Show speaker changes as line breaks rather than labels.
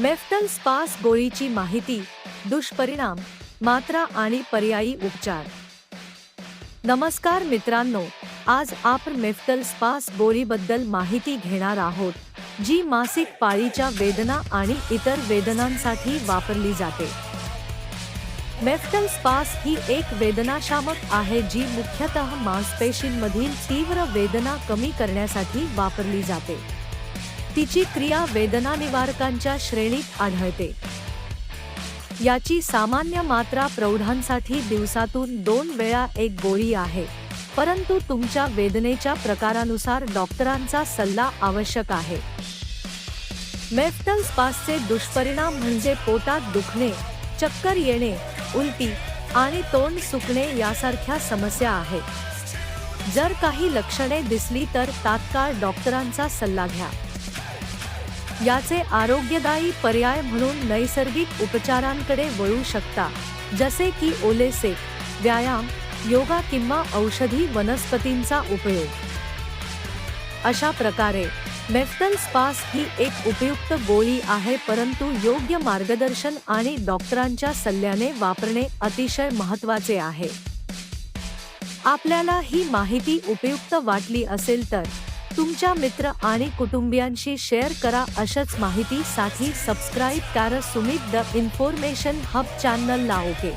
मेफ्टल स्पास गोळीची माहिती, दुष्परिणाम, मात्रा आणि पर्यायी उपचार. नमस्कार मित्रांनो, आज आपण मेफ्टल स्पास गोळीबद्दल माहिती घेणार आहोत, जी मासिक पाळीच्या वेदना आणि इतर वेदनांसाठी वापरली जाते. मेफ्टल स्पास ही एक वेदनाशामक आहे जी मुख्यतः मांसपेशींमधील तीव्र वेदना कमी करण्यासाठी वापरली जाते. तिची क्रिया वेदनानिवारकांच्या श्रेणीत आढळते. याची सामान्य मात्रा प्रौढांसाठी दिवसातून 2 वेळा एक गोळी आहे, परंतु तुमच्या वेदनेच्या प्रकारानुसार डॉक्टरांचा सल्ला आवश्यक आहे. मेफ्टल स्पासचे दुष्परिणाम म्हणजे पोटात दुखणे, चक्कर येणे, उलटी आणि तोंड सुकणे यासारख्या समस्या आहेत. जर काही लक्षणे दिसली तर तात्काळ डॉक्टरांचा सल्ला घ्या. याचे आरोग्यदायी पर्याय म्हणून नैसर्गिक उपचारांकडे वळू शकता, जसे की ओले सेक, व्यायाम, योगा किंवा औषधी वनस्पतींचा उपयोग. अशा प्रकारे मेफ्टल स्पास ही एक उपयुक्त गोळी आहे, परंतु योग्य मार्गदर्शन आणि डॉक्टरांच्या सल्ल्याने वापरणे अतिशय महत्त्वाचे आहे. आपल्याला ही माहिती उपयुक्त वाटली असेल तर तुमच्या मित्र आणि कुटुंबियांशी शेअर करा. अशाच माहितीसाठी सबस्क्राईब करा सुमित द इन्फॉर्मेशन हब चॅनलला. ओके.